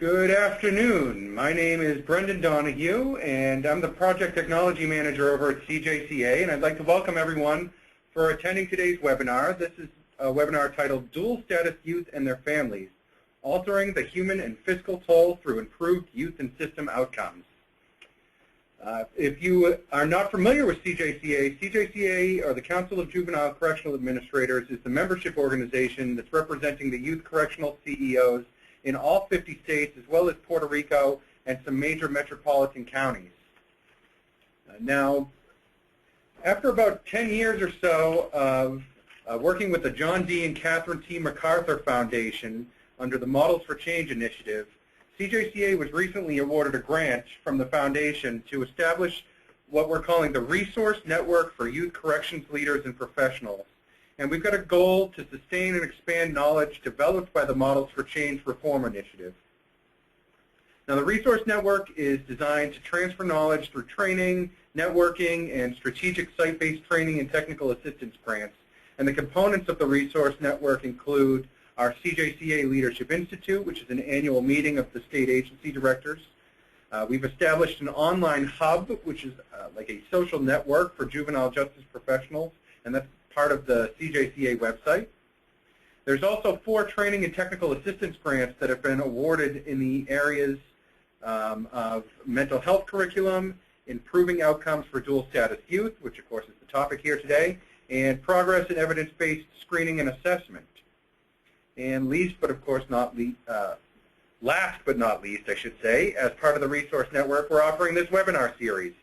Good afternoon. My name is Brendan Donahue, and I'm the Project Technology Manager over at CJCA, and I'd like to welcome everyone for attending today's webinar. This is a webinar titled Dual Status Youth and Their Families, Altering the Human and Fiscal Toll Through Improved Youth and System Outcomes. If you are not familiar with CJCA, CJCA, or the Council of Juvenile Correctional Administrators, is the membership organization that's representing the youth correctional CEOs in all 50 states, as well as Puerto Rico and some major metropolitan counties. Now, after about 10 years or so of working with the John D. and Catherine T. MacArthur Foundation under the Models for Change initiative, CJCA was recently awarded a grant from the foundation to establish what we're calling the Resource Network for Youth Corrections Leaders and Professionals. And we've got a goal to sustain and expand knowledge developed by the Models for Change Reform Initiative. Now, the Resource Network is designed to transfer knowledge through training, networking, and strategic site-based training and technical assistance grants. And the components of the Resource Network include our CJCA Leadership Institute, which is an annual meeting of the state agency directors. We've established an online hub, which is like a social network for juvenile justice professionals, and that's part of the CJCA website. There's also 4 training and technical assistance grants that have been awarded in the areas of mental health curriculum, improving outcomes for dual status youth, which of course is the topic here today, and progress in evidence-based screening and assessment. And last but not least, I should say, as part of the Resource Network, we're offering this webinar series.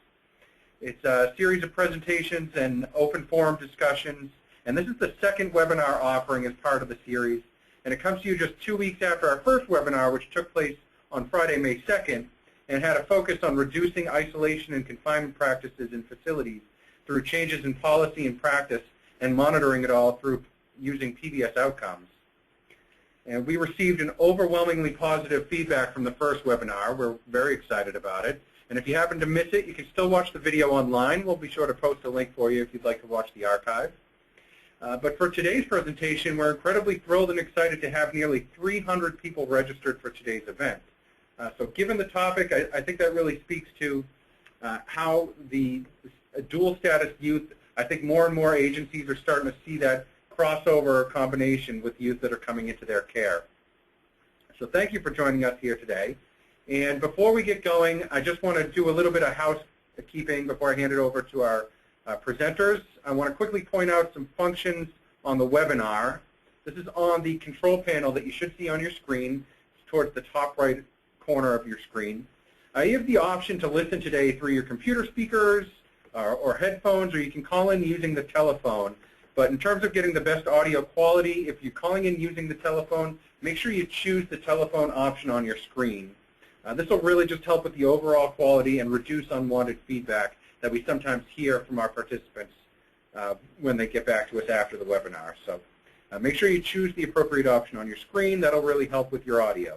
It's a series of presentations and open forum discussions, and this is the second webinar offering as part of the series, and it comes to you just 2 weeks after our first webinar, which took place on Friday, May 2nd, and had a focus on reducing isolation and confinement practices in facilities through changes in policy and practice and monitoring it all through using PBS outcomes. And we received an overwhelmingly positive feedback from the first webinar. We're very excited about it. And if you happen to miss it, you can still watch the video online. We'll be sure to post a link for you if you'd like to watch the archive. But for today's presentation, we're incredibly thrilled and excited to have nearly 300 people registered for today's event. So given the topic, I think that really speaks to how the dual status youth, I think more and more agencies are starting to see that crossover combination with youth that are coming into their care. So thank you for joining us here today. And before we get going, I just want to do a little bit of housekeeping before I hand it over to our presenters. I want to quickly point out some functions on the webinar. This is on the control panel that you should see on your screen. It's towards the top right corner of your screen. You have the option to listen today through your computer speakers or headphones, or you can call in using the telephone. But in terms of getting the best audio quality, if you're calling in using the telephone, make sure you choose the telephone option on your screen. This will really just help with the overall quality and reduce unwanted feedback that we sometimes hear from our participants when they get back to us after the webinar. So make sure you choose the appropriate option on your screen. That'll really help with your audio.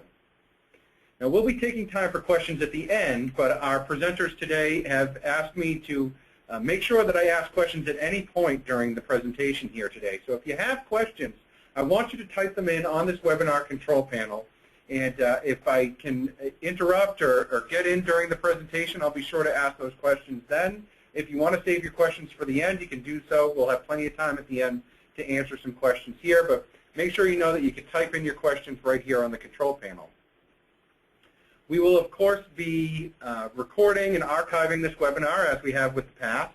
Now, we'll be taking time for questions at the end, but our presenters today have asked me to make sure that I ask questions at any point during the presentation here today. So if you have questions, I want you to type them in on this webinar control panel. And if I can interrupt or get in during the presentation, I'll be sure to ask those questions then. If you want to save your questions for the end, you can do so. We'll have plenty of time at the end to answer some questions here. But make sure you know that you can type in your questions right here on the control panel. We will, of course, be recording and archiving this webinar as we have with the past.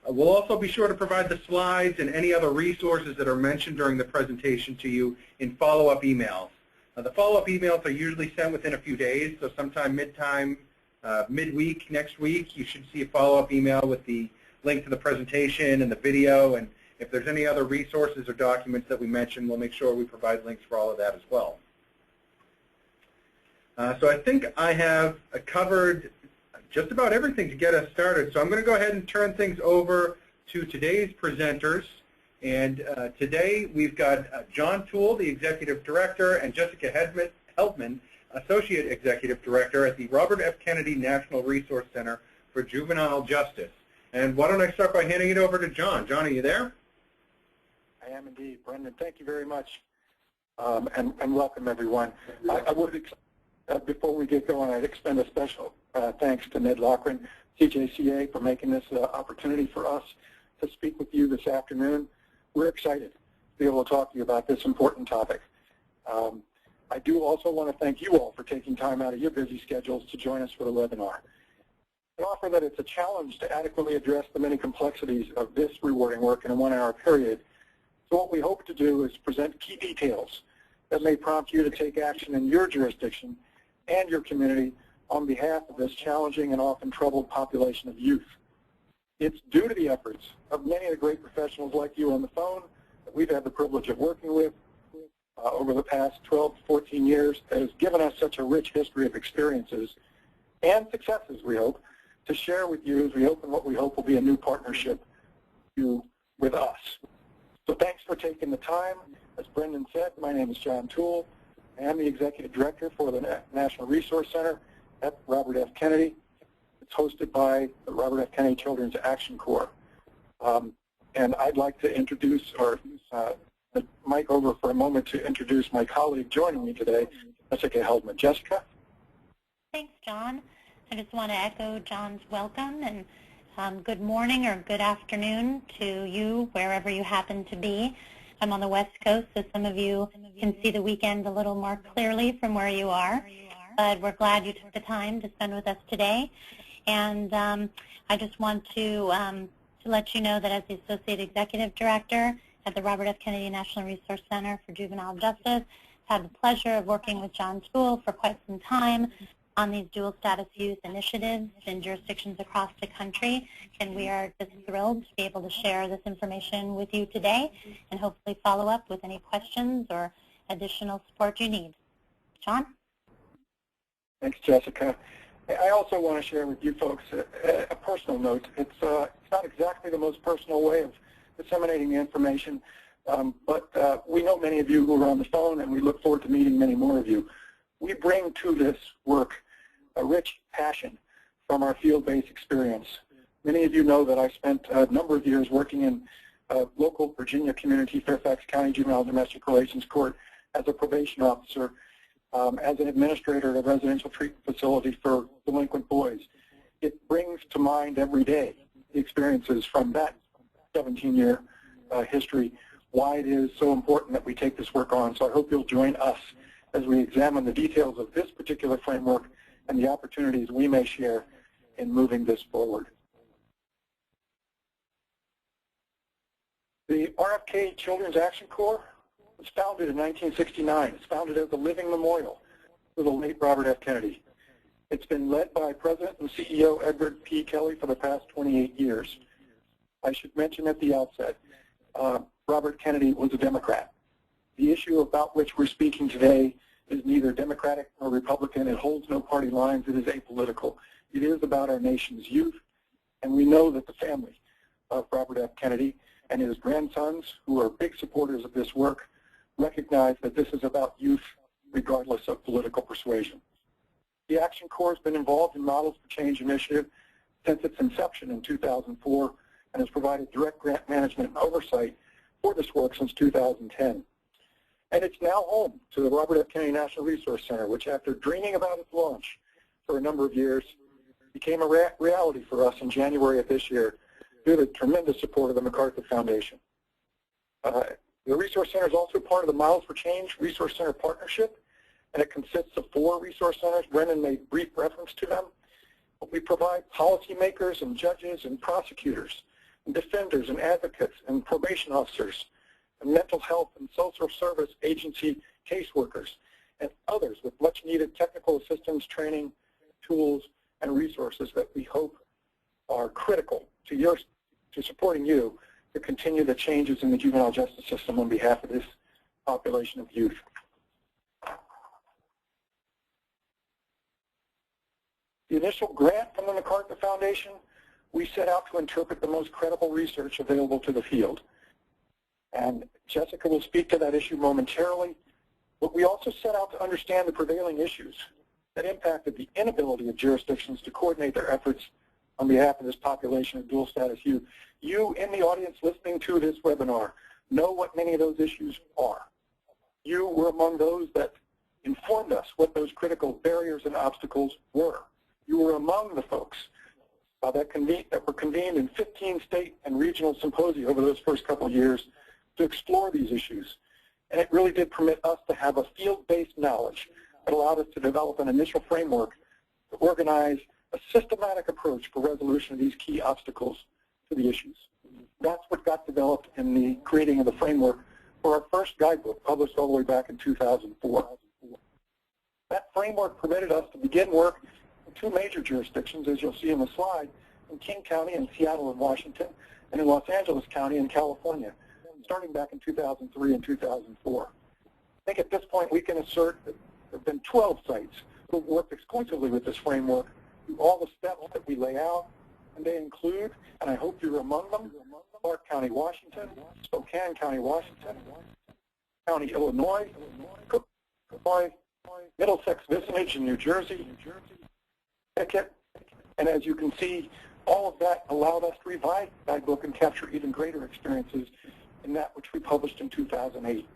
We'll also be sure to provide the slides and any other resources that are mentioned during the presentation to you in follow-up emails. The follow-up emails are usually sent within a few days, so sometime midweek next week, you should see a follow-up email with the link to the presentation and the video, and if there's any other resources or documents that we mention, we'll make sure we provide links for all of that as well. So I think I have covered just about everything to get us started, so I'm going to go ahead and turn things over to today's presenters. And today we've got John Tuell, the Executive Director, and Jessica Heldman, Associate Executive Director at the Robert F. Kennedy National Resource Center for Juvenile Justice. And why don't I start by handing it over to John. John, are you there? I am indeed. Brendan, thank you very much, and welcome everyone. I would Before we get going, I'd extend a special thanks to Ned Loughran, CJCA, for making this opportunity for us to speak with you this afternoon. We're excited to be able to talk to you about this important topic. I do also want to thank you all for taking time out of your busy schedules to join us for the webinar. I offer that it's a challenge to adequately address the many complexities of this rewarding work in a 1-hour period. So what we hope to do is present key details that may prompt you to take action in your jurisdiction and your community on behalf of this challenging and often troubled population of youth. It's due to the efforts of many of the great professionals like you on the phone that we've had the privilege of working with over the past 12 to 14 years that has given us such a rich history of experiences and successes, we hope, to share with you as we open what we hope will be a new partnership with us. So thanks for taking the time. As Brendan said, my name is John Tuell. I am the Executive Director for the National Resource Center at Robert F. Kennedy. It's hosted by the Robert F. Kennedy Children's Action Corps. And I'd like to introduce, or the mic over for a moment to introduce my colleague joining me today, Jessica Heldman. Jessica? Thanks, John. I just want to echo John's welcome and good morning or good afternoon to you wherever you happen to be. I'm on the West Coast, so some of you can see the weekend a little more clearly from where you are. But we're glad you took the time to spend with us today. And I just want to let you know that as the Associate Executive Director at the Robert F. Kennedy National Resource Center for Juvenile Justice, I've had the pleasure of working with John Tuell for quite some time on these dual status youth initiatives in jurisdictions across the country, and we are just thrilled to be able to share this information with you today and hopefully follow up with any questions or additional support you need. John? Thanks, Jessica. I also want to share with you folks a personal note. It's not exactly the most personal way of disseminating the information, but we know many of you who are on the phone, and we look forward to meeting many more of you. We bring to this work a rich passion from our field-based experience. Many of you know that I spent a number of years working in local Virginia community, Fairfax County Juvenile Domestic Relations Court as a probation officer, as an administrator at a residential treatment facility for delinquent boys. It brings to mind every day the experiences from that 17-year history, why it is so important that we take this work on. So I hope you'll join us as we examine the details of this particular framework and the opportunities we may share in moving this forward. The RFK Children's Action Corps was founded in 1969. It's founded as a living memorial to the late Robert F. Kennedy. It's been led by President and CEO Edward P. Kelly for the past 28 years. I should mention at the outset, Robert Kennedy was a Democrat. The issue about which we're speaking today is neither Democratic nor Republican. It holds no party lines. It is apolitical. It is about our nation's youth, and we know that the family of Robert F. Kennedy and his grandsons, who are big supporters of this work, recognize that this is about youth regardless of political persuasion. The Action Corps has been involved in Models for Change initiative since its inception in 2004 and has provided direct grant management and oversight for this work since 2010. And it's now home to the Robert F. Kennedy National Resource Center, which after dreaming about its launch for a number of years, became a reality for us in January of this year due to the tremendous support of the MacArthur Foundation. The Resource Center is also part of the Models for Change Resource Center Partnership, and it consists of 4 resource centers. Brendan made brief reference to them. But we provide policymakers and judges and prosecutors and defenders and advocates and probation officers and mental health and social service agency caseworkers and others with much needed technical assistance, training, tools, and resources that we hope are critical to supporting you to continue the changes in the juvenile justice system on behalf of this population of youth. The initial grant from the MacArthur Foundation, we set out to interpret the most credible research available to the field. And Jessica will speak to that issue momentarily, but we also set out to understand the prevailing issues that impacted the inability of jurisdictions to coordinate their efforts on behalf of this population of dual status youth. You in the audience listening to this webinar know what many of those issues are. You were among those that informed us what those critical barriers and obstacles were. You were among the folks that were convened in 15 state and regional symposia over those first couple of years to explore these issues. And it really did permit us to have a field-based knowledge that allowed us to develop an initial framework to organize a systematic approach for resolution of these key obstacles to the issues. That's what got developed in the creating of the framework for our first guidebook, published all the way back in 2004. That framework permitted us to begin work in two major jurisdictions, as you'll see in the slide, in King County in Seattle and Washington, and in Los Angeles County in California, starting back in 2003 and 2004. I think at this point we can assert that there have been 12 sites who have worked exclusively with this framework through all the steps that we lay out, and they include, and I hope you're among them, Clark County, Washington, Spokane County, Washington, County, Illinois, Cook, Illinois, Middlesex Vicinage in New Jersey, Connecticut, and as you can see, all of that allowed us to revise the guidebook and capture even greater experiences in that which we published in 2008.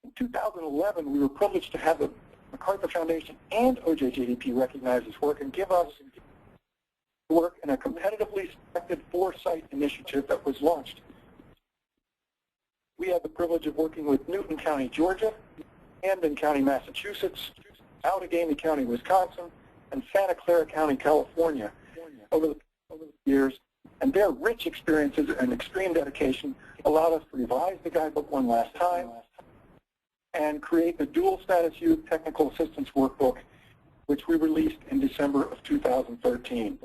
In 2011, we were privileged to have the MacArthur Foundation and OJJDP recognize this work and give us work in a competitively selected 4-site initiative that was launched. We had the privilege of working with Newton County, Georgia, Camden County, Massachusetts, Allegheny County, Wisconsin, and Santa Clara County, California over the years, and their rich experiences and extreme dedication allowed us to revise the guidebook one last time and create the Dual Status Youth Technical Assistance Workbook, which we released in December of 2013.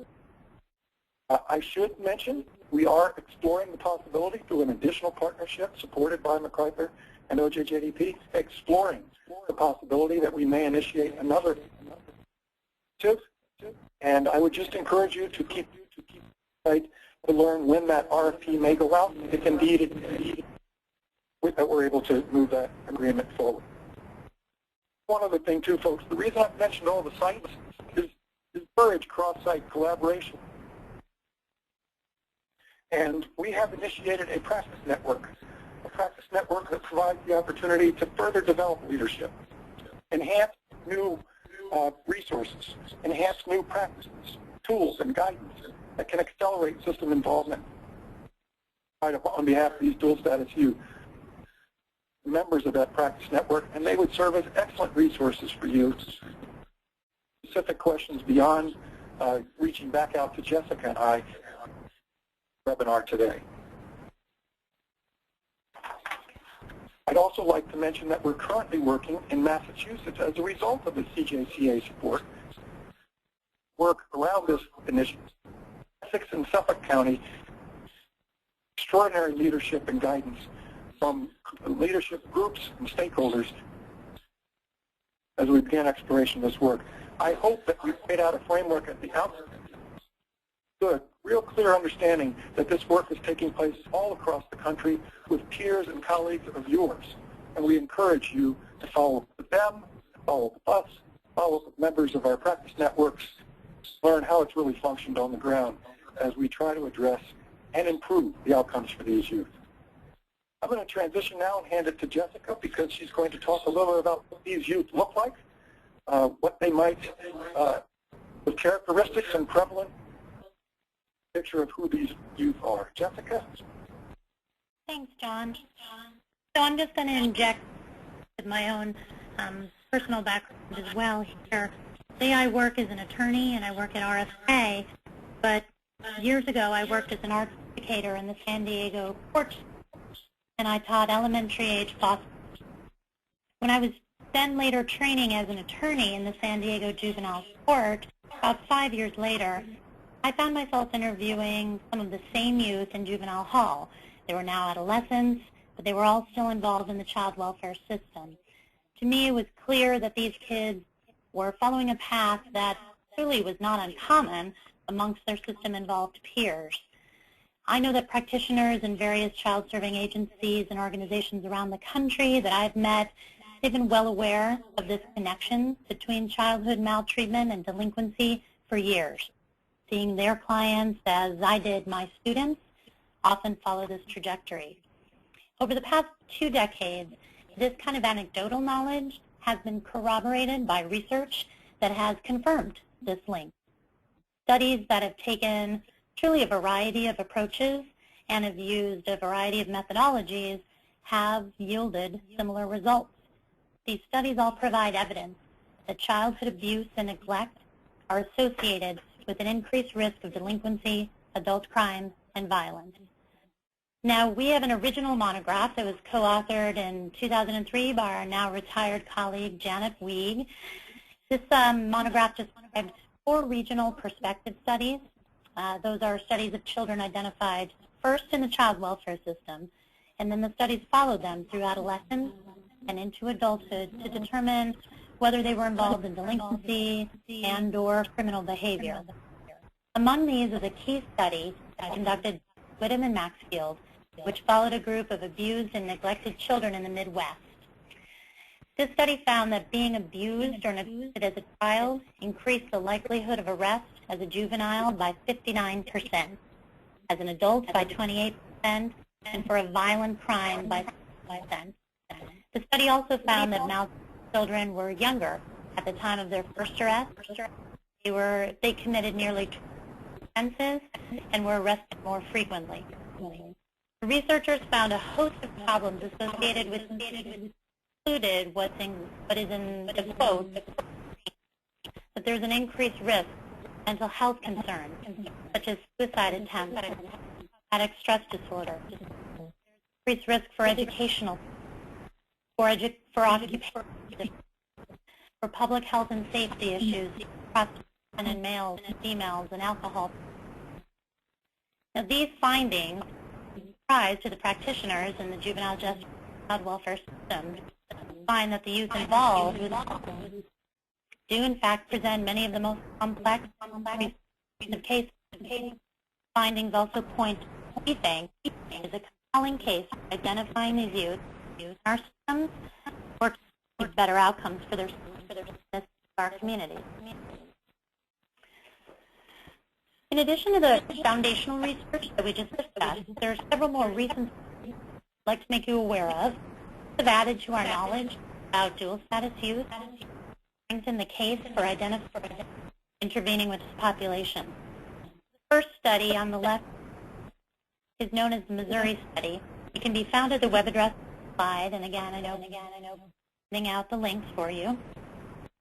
I should mention we are exploring the possibility through an additional partnership supported by MacArthur and OJJDP, exploring the possibility that we may initiate another initiative. And I would just encourage you to keep tight to learn when that RFP may go out, if indeed that we're able to move that agreement forward. One other thing too, folks, the reason I've mentioned all the sites is to encourage cross-site collaboration. And we have initiated a practice network that provides the opportunity to further develop leadership, enhance new resources, enhance new practices, tools, and guidance that can accelerate system involvement. On behalf of these dual status youth, members of that practice network, and they would serve as excellent resources for you. Specific questions beyond reaching back out to Jessica and I webinar today. I'd also like to mention that we're currently working in Massachusetts as a result of the CJCA support. Work around this initiative. Essex and Suffolk County, extraordinary leadership and guidance from leadership groups and stakeholders as we began exploration of this work. I hope that we've laid out a framework at the outset. Good, real clear understanding that this work is taking place all across the country with peers and colleagues of yours. And we encourage you to follow up with them, follow up with us, follow up with members of our practice networks, learn how it's really functioned on the ground as we try to address and improve the outcomes for these youth. I'm going to transition now and hand it to Jessica because she's going to talk a little bit about what these youth look like, what they might, the characteristics and prevalent picture of who these youth are. Jessica? Thanks, John. So I'm just going to inject my own personal background as well here. Today I work as an attorney and I work at RFA, but years ago I worked as an art educator in the San Diego court, and I taught elementary age foster. When I was then later training as an attorney in the San Diego juvenile court, about 5 years later, I found myself interviewing some of the same youth in juvenile hall. They were now adolescents, but they were all still involved in the child welfare system. To me, it was clear that these kids were following a path that clearly was not uncommon amongst their system-involved peers. I know that practitioners in various child-serving agencies and organizations around the country that I've met, they've been well aware of this connection between childhood maltreatment and delinquency for years. Seeing their clients, as I did my students, often follow this trajectory. Over the past 2 decades, this kind of anecdotal knowledge has been corroborated by research that has confirmed this link. Studies that have taken truly a variety of approaches and have used a variety of methodologies have yielded similar results. These studies all provide evidence that childhood abuse and neglect are associated with an increased risk of delinquency, adult crime, and violence. Now, we have an original monograph that was co-authored in 2003 by our now retired colleague, Janet Weig. This monograph describes 4 regional perspective studies. Those are studies of children identified first in the child welfare system, and then the studies followed them through adolescence and into adulthood to determine whether they were involved in delinquency and/or criminal behavior. Among these is a case study conducted by Whittam and Maxfield, which followed a group of abused and neglected children in the Midwest. This study found that being abused or neglected as a child increased the likelihood of arrest as a juvenile by 59%, as an adult by 28%, and for a violent crime by 5%. The study also found that maltreated children were younger at the time of their first arrest. They committed nearly 20 offenses and were arrested more frequently. The researchers found a host of problems associated with included what is in the quote, that there's an increased risk of mental health concerns, such as suicide attempts, traumatic stress disorder, increased risk for educational, for occupational, for public health and safety issues, prostitution in males and females, and alcohol. Now, these findings surprise to the practitioners in the juvenile justice child welfare system find that the youth involved do in fact present many of the most complex of cases. Findings also point to what we think is a compelling case for identifying these youth in our systems or to achieve better outcomes for their our community. In addition to the foundational research that we just discussed, there are several more recent studies I'd like to make you aware of that have added to our knowledge about dual status youth, strengthen the case for intervening with this population. The first study on the left is known as the Missouri study. It can be found at the web address slide, and again, I know sending out the links for you.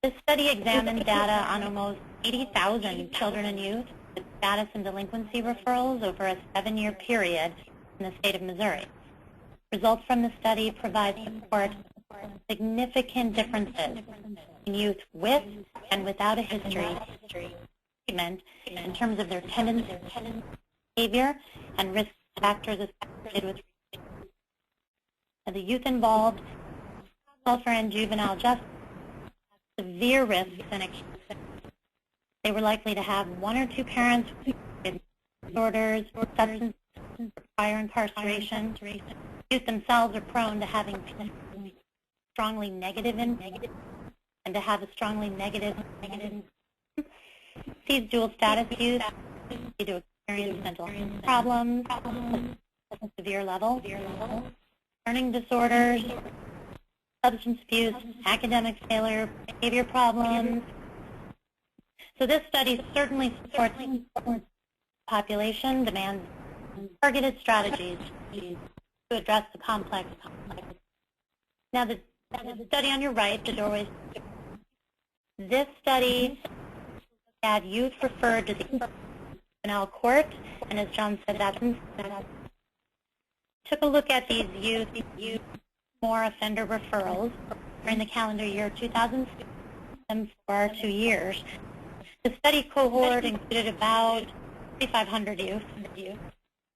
This study examined data on almost 80,000 children and youth with status and delinquency referrals over a 7-year period in the state of Missouri. Results from the study provide support for significant differences in youth with and without a history of treatment in terms of their tendency, behavior, and risk factors associated with the youth involved in welfare and juvenile justice have severe risks and they were likely to have 1 or 2 parents with disorders, substance or prior incarceration. Youth themselves are prone to having strongly negative and to have a strongly negative. These dual status youth need to experience mental problems at a severe level, learning disorders, substance abuse, academic failure, behavior problems. So this study certainly supports the population, demands targeted strategies to address the complex. Now, the study on your right, the doorways. This study had youth referred to the juvenile court, and as John said, took a look at these youth more offender referrals during the calendar year 2006 for 2 years. The study cohort included about 3,500 youth.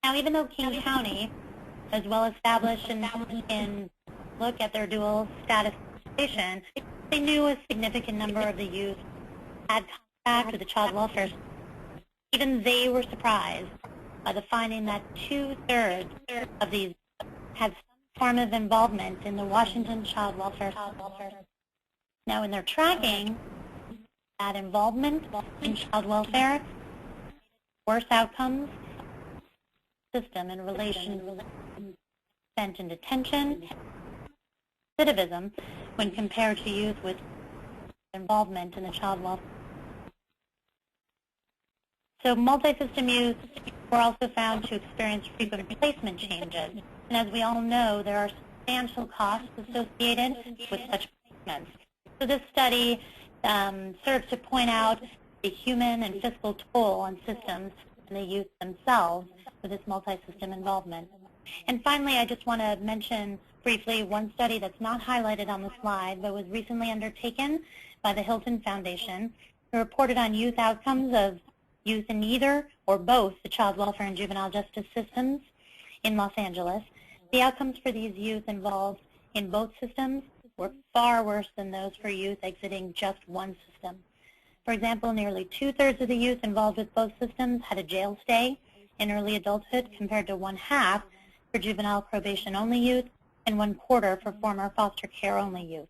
Now, even though King County is well established in look at their dual status situation, they knew a significant number of the youth had contact with the child welfare system. Even they were surprised by the finding that 2/3 of these had some form of involvement in the Washington child welfare system. Now, in their tracking, that involvement in child welfare, worse outcomes, system in relation to spent in detention, recidivism, when compared to youth with involvement in the child welfare. So multi-system youth were also found to experience frequent placement changes. And as we all know, there are substantial costs associated with such placements. So this study serves to point out the human and fiscal toll on systems and the youth themselves with this multi-system involvement. And finally, I just want to mention briefly one study that's not highlighted on the slide, but was recently undertaken by the Hilton Foundation, who reported on youth outcomes of youth in either or both the child welfare and juvenile justice systems in Los Angeles. The outcomes for these youth involved in both systems were far worse than those for youth exiting just one system. For example, nearly 2/3 of the youth involved with both systems had a jail stay in early adulthood, compared to 1/2 for juvenile probation-only youth and 1/4 for former foster care-only youth.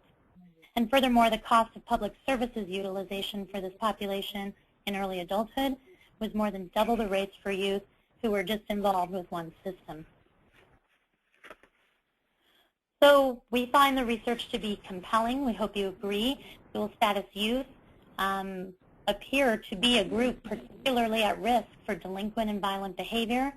And furthermore, the cost of public services utilization for this population in early adulthood was more than double the rates for youth who were just involved with one system. So we find the research to be compelling. We hope you agree. Dual status youth appear to be a group particularly at risk for delinquent and violent behavior,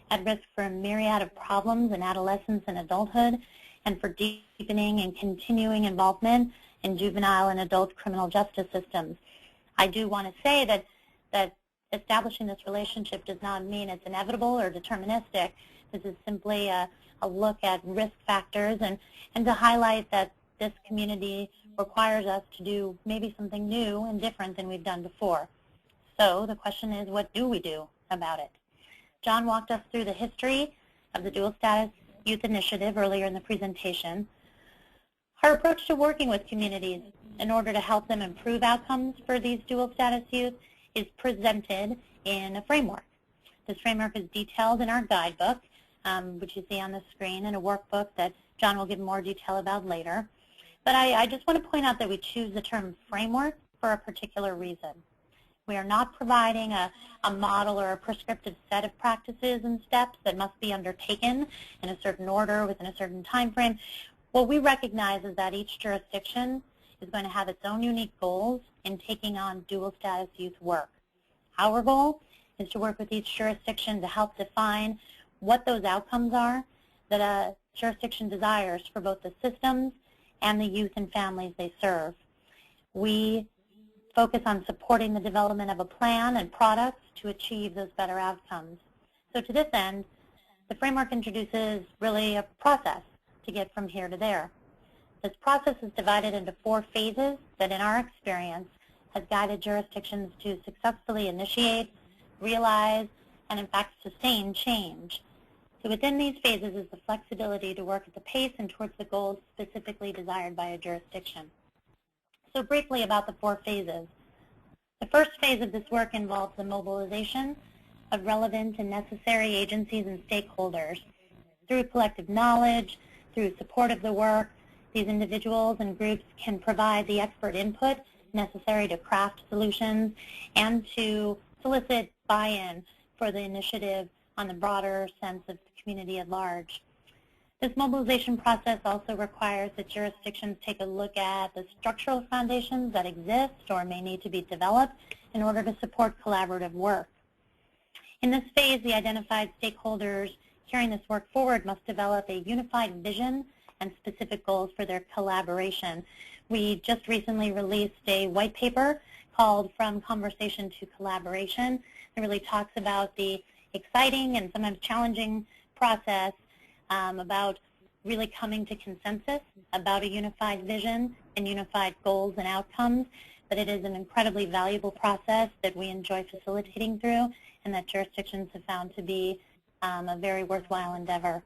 at risk for a myriad of problems in adolescence and adulthood, and for deepening and continuing involvement in juvenile and adult criminal justice systems. I do want to say that establishing this relationship does not mean it's inevitable or deterministic. This is simply a look at risk factors and to highlight that this community requires us to do maybe something new and different than we've done before. So the question is, what do we do about it? John walked us through the history of the Dual Status Youth Initiative earlier in the presentation. Our approach to working with communities in order to help them improve outcomes for these dual status youth is presented in a framework. This framework is detailed in our guidebook, which you see on the screen, and a workbook that John will give more detail about later. But I just want to point out that we choose the term framework for a particular reason. We are not providing a model or a prescriptive set of practices and steps that must be undertaken in a certain order within a certain time frame. What we recognize is that each jurisdiction is going to have its own unique goals in taking on dual status youth work. Our goal is to work with each jurisdiction to help define what those outcomes are that a jurisdiction desires for both the systems and the youth and families they serve. We focus on supporting the development of a plan and products to achieve those better outcomes. So to this end, the framework introduces really a process to get from here to there. This process is divided into 4 phases that, in our experience, has guided jurisdictions to successfully initiate, realize, and in fact sustain change. So within these phases is the flexibility to work at the pace and towards the goals specifically desired by a jurisdiction. So briefly about the 4 phases. The first phase of this work involves the mobilization of relevant and necessary agencies and stakeholders. Through collective knowledge, through support of the work, these individuals and groups can provide the expert input necessary to craft solutions and to solicit buy-in for the initiative on the broader sense of the community at large. This mobilization process also requires that jurisdictions take a look at the structural foundations that exist or may need to be developed in order to support collaborative work. In this phase, the identified stakeholders carrying this work forward must develop a unified vision and specific goals for their collaboration. We just recently released a white paper called From Conversation to Collaboration. It really talks about the exciting and sometimes challenging process about really coming to consensus about a unified vision and unified goals and outcomes, but it is an incredibly valuable process that we enjoy facilitating through and that jurisdictions have found to be a very worthwhile endeavor.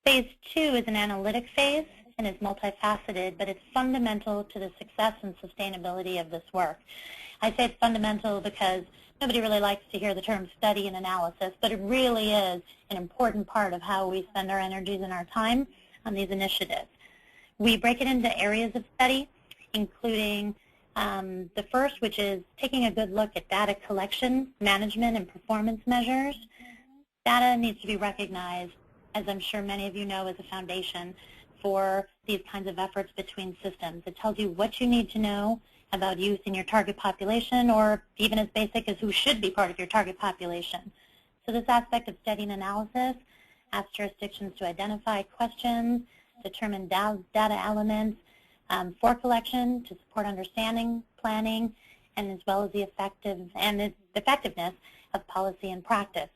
Phase 2 is an analytic phase and is multifaceted, but it's fundamental to the success and sustainability of this work. I say it's fundamental because nobody really likes to hear the term study and analysis, but it really is an important part of how we spend our energies and our time on these initiatives. We break it into areas of study, including the first, which is taking a good look at data collection, management, and performance measures. Data needs to be recognized, as I'm sure many of you know, as a foundation for these kinds of efforts between systems. It tells you what you need to know about youth in your target population, or even as basic as who should be part of your target population. So this aspect of study and analysis asks jurisdictions to identify questions, determine data elements for collection to support understanding, planning, and as well as the effectiveness of policy and practice.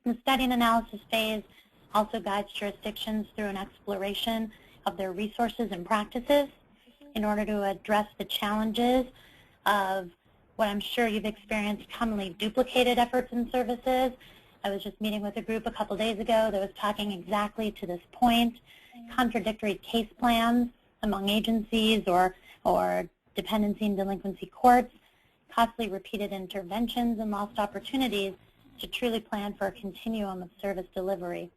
The study and analysis phase also guides jurisdictions through an exploration of their resources and practices in order to address the challenges of what I'm sure you've experienced, commonly duplicated efforts and services. I was just meeting with a group a couple days ago that was talking exactly to this point. Contradictory case plans among agencies or dependency and delinquency courts, costly repeated interventions and lost opportunities to truly plan for a continuum of service delivery.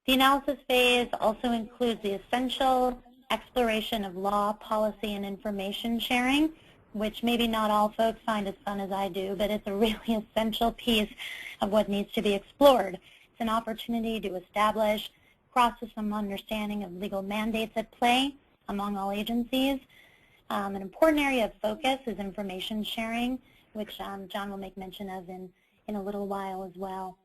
The analysis phase also includes the essential exploration of law, policy, and information sharing, which maybe not all folks find as fun as I do, but it's a really essential piece of what needs to be explored. It's an opportunity to establish cross-system understanding of legal mandates at play among all agencies. An important area of focus is information sharing, which John will make mention of in a little while as well.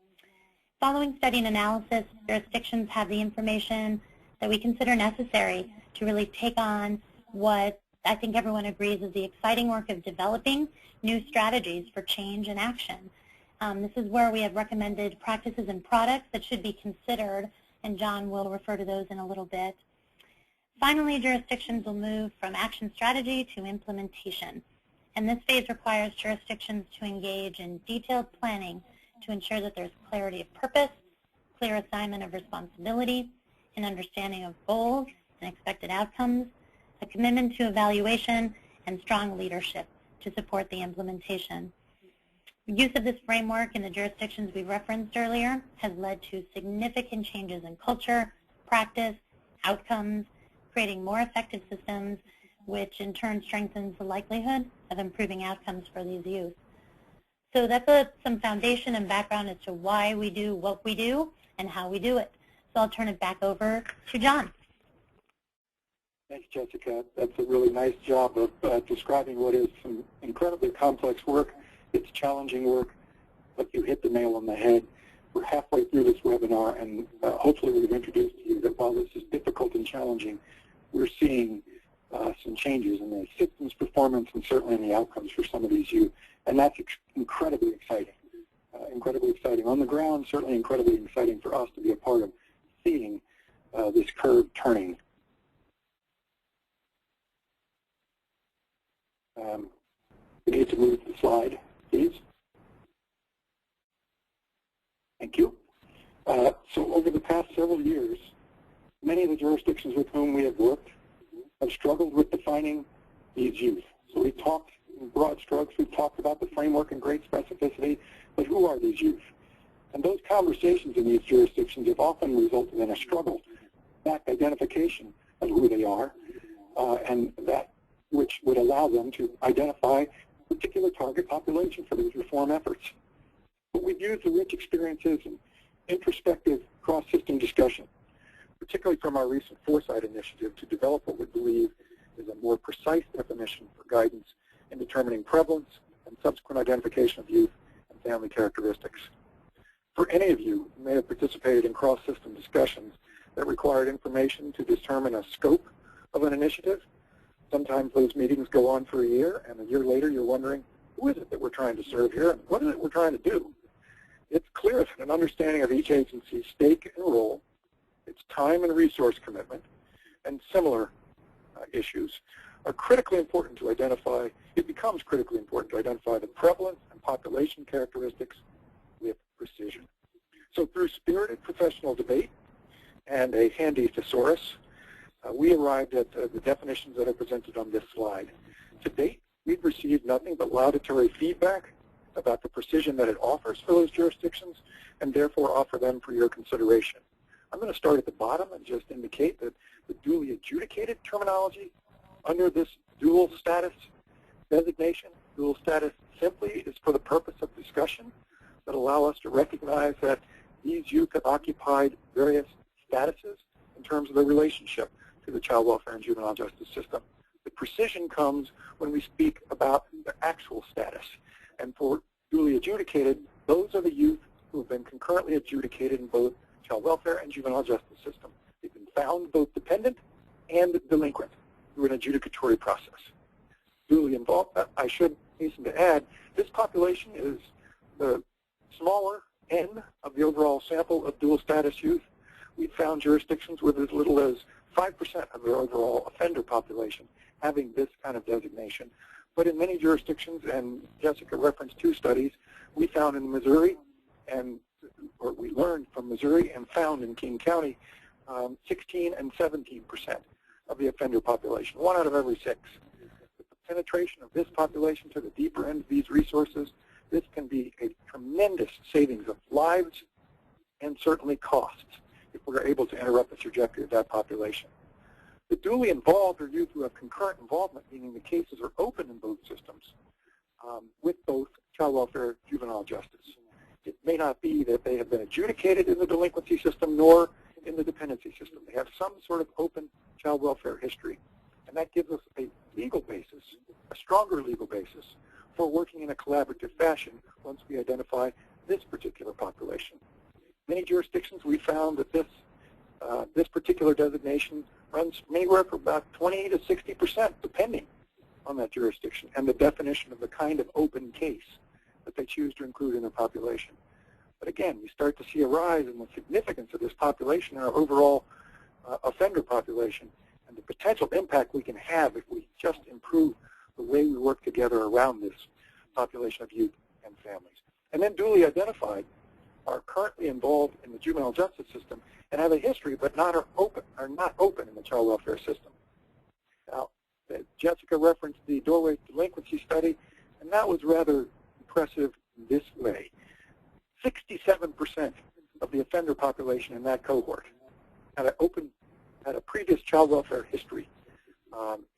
Following study and analysis, jurisdictions have the information that we consider necessary to really take on what I think everyone agrees is the exciting work of developing new strategies for change and action. This is where we have recommended practices and products that should be considered, and John will refer to those in a little bit. Finally, jurisdictions will move from action strategy to implementation, and this phase requires jurisdictions to engage in detailed planning to ensure that there's clarity of purpose, clear assignment of responsibility, an understanding of goals and expected outcomes, a commitment to evaluation, and strong leadership to support the implementation. The use of this framework in the jurisdictions we referenced earlier has led to significant changes in culture, practice, outcomes, creating more effective systems, which in turn strengthens the likelihood of improving outcomes for these youth. So that's some foundation and background as to why we do what we do and how we do it. So I'll turn it back over to John. Thanks, Jessica. That's a really nice job of describing what is some incredibly complex work. It's challenging work, but you hit the nail on the head. We're halfway through this webinar, and hopefully we've introduced to you that while this is difficult and challenging, we're seeing some changes in the systems performance and certainly in the outcomes for some of these youth. And that's incredibly exciting. Incredibly exciting on the ground, certainly incredibly exciting for us to be a part of seeing this curve turning. We need to move the slide, please. Thank you. So over the past several years, many of the jurisdictions with whom we have worked have struggled with defining these youth. So we talked in broad strokes, we've talked about the framework in great specificity, but who are these youth? And those conversations in these jurisdictions have often resulted in a struggle back identification of who they are, and that which would allow them to identify a particular target population for these reform efforts. But we've used the rich experiences and introspective cross-system discussion, particularly from our recent Foresight initiative, to develop what we believe is a more precise definition for guidance in determining prevalence and subsequent identification of youth and family characteristics. For any of you who may have participated in cross-system discussions that required information to determine a scope of an initiative, sometimes those meetings go on for a year, and a year later you're wondering, who is it that we're trying to serve here, and what is it we're trying to do? It's clear that an understanding of each agency's stake and role, its time and resource commitment, and similar issues are critically important to identify. It becomes critically important to identify the prevalence and population characteristics with precision. So through spirited professional debate and a handy thesaurus, we arrived at the definitions that are presented on this slide. To date, we've received nothing but laudatory feedback about the precision that it offers for those jurisdictions, and therefore offer them for your consideration. I'm going to start at the bottom and just indicate that the duly adjudicated terminology under this dual status designation, dual status simply is for the purpose of discussion that allow us to recognize that these youth have occupied various statuses in in terms of the relationship to the child welfare and juvenile justice system. The precision comes when we speak about the actual status. And for duly adjudicated, those are the youth who have been concurrently adjudicated in both child welfare and juvenile justice system. They've been found both dependent and delinquent through an adjudicatory process. Duly involved, I should hasten to add, this population is the smaller N of the overall sample of dual status youth. We've found jurisdictions with as little as 5% of their overall offender population having this kind of designation. But in many jurisdictions, and Jessica referenced 2 studies, we found in Missouri, or we learned from Missouri and found in King County, 16 and 17% of the offender population, 1 out of every 6. With the penetration of this population to the deeper end of these resources, this can be a tremendous savings of lives and certainly costs if we're able to interrupt the trajectory of that population. The duly involved are youth who have concurrent involvement, meaning the cases are open in both systems with both child welfare and juvenile justice. It may not be that they have been adjudicated in the delinquency system nor in the dependency system. They have some sort of open child welfare history. And that gives us a legal basis, a stronger legal basis, for working in a collaborative fashion once we identify this particular population. Many jurisdictions we found that this particular designation runs from anywhere from about 20 to 60%, depending on that jurisdiction and the definition of the kind of open case that they choose to include in their population. But again, we start to see a rise in the significance of this population in our overall offender population and the potential impact we can have if we just improve the way we work together around this population of youth and families. And then duly identified are currently involved in the juvenile justice system and have a history but are not open in the child welfare system. Now, Jessica referenced the doorway delinquency study, and that was rather impressive this way. 67% of the offender population in that cohort had a previous child welfare history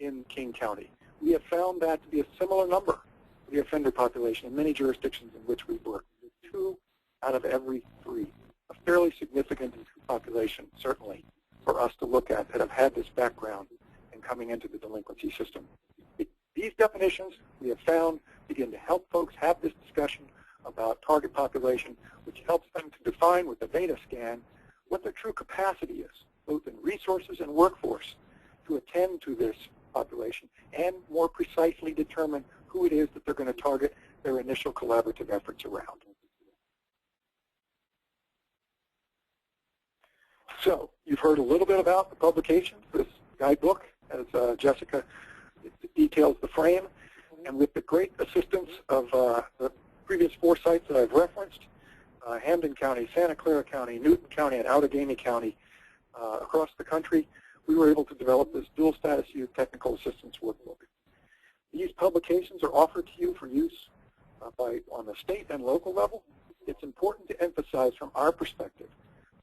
in King County. We have found that to be a similar number for the offender population in many jurisdictions in which we work. 2 out of every 3, a fairly significant population, certainly, for us to look at that have had this background in coming into the delinquency system. These definitions we have found begin to help folks have this discussion about target population, which helps them to define with the data scan what their true capacity is, both in resources and workforce, to attend to this population and more precisely determine who it is that they're going to target their initial collaborative efforts around. So you've heard a little bit about the publication, this guidebook, as Jessica details the frame, and with the great assistance of the previous 4 sites that I've referenced, Hampden County, Santa Clara County, Newton County, and Allegheny County across the country, we were able to develop this dual status youth technical assistance workbook. These publications are offered to you for use on the state and local level. It's important to emphasize from our perspective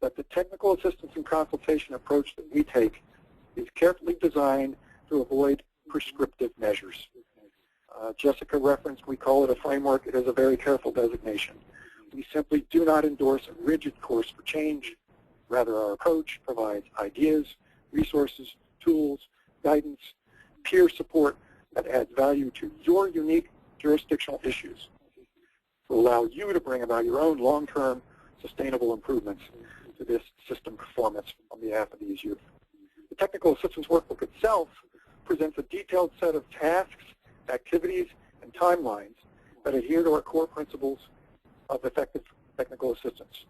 that the technical assistance and consultation approach that we take is carefully designed to avoid prescriptive measures. Jessica referenced, we call it a framework. It is a very careful designation. We simply do not endorse a rigid course for change. Rather, our approach provides ideas, resources, tools, guidance, peer support that adds value to your unique jurisdictional issues to allow you to bring about your own long-term sustainable improvements to this system performance on behalf of these youth. The technical assistance workbook itself presents a detailed set of tasks, activities, and timelines that adhere to our core principles of effective technical assistance.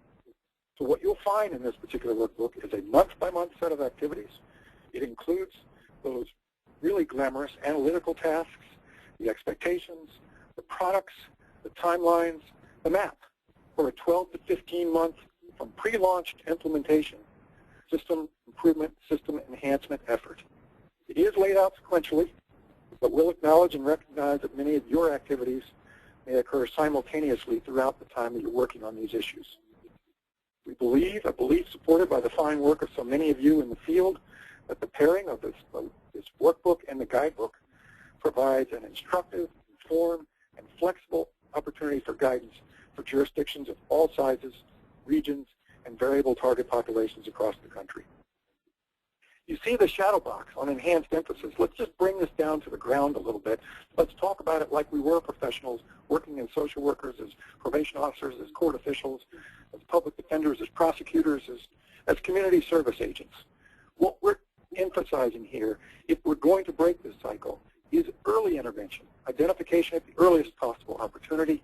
So what you'll find in this particular workbook is a month-by-month set of activities. It includes those really glamorous analytical tasks, the expectations, the products, the timelines, the map for a 12 to 15-month from pre-launched implementation system improvement, system enhancement effort. It is laid out sequentially, but we'll acknowledge and recognize that many of your activities may occur simultaneously throughout the time that you're working on these issues. We believe, a belief supported by the fine work of so many of you in the field, that the pairing of this workbook and the guidebook provides an instructive, informed, and flexible opportunity for guidance for jurisdictions of all sizes, regions, and variable target populations across the country. You see the shadow box on enhanced emphasis. Let's just bring this down to the ground a little bit. Let's talk about it like we were professionals working as social workers, as probation officers, as court officials, as public defenders, as prosecutors, as community service agents. What we're emphasizing here, if we're going to break this cycle, is early intervention, identification at the earliest possible opportunity,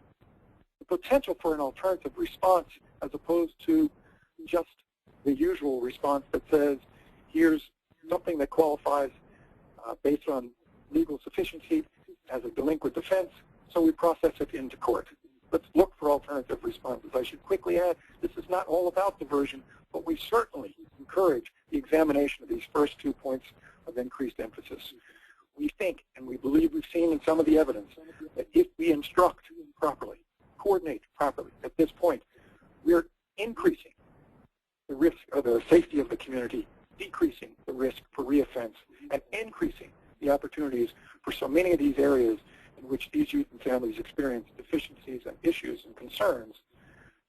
the potential for an alternative response as opposed to just the usual response that says, here's something that qualifies based on legal sufficiency as a delinquent offense, so we process it into court. Let's look for alternative responses. I should quickly add, this is not all about diversion, but we certainly encourage the examination of these first 2 points of increased emphasis. We think, and we believe we've seen in some of the evidence, that if we instruct properly, coordinate properly at this point, we're increasing the risk of the safety of the community, decreasing the risk for reoffense, and increasing the opportunities for so many of these areas in which these youth and families experience deficiencies and issues and concerns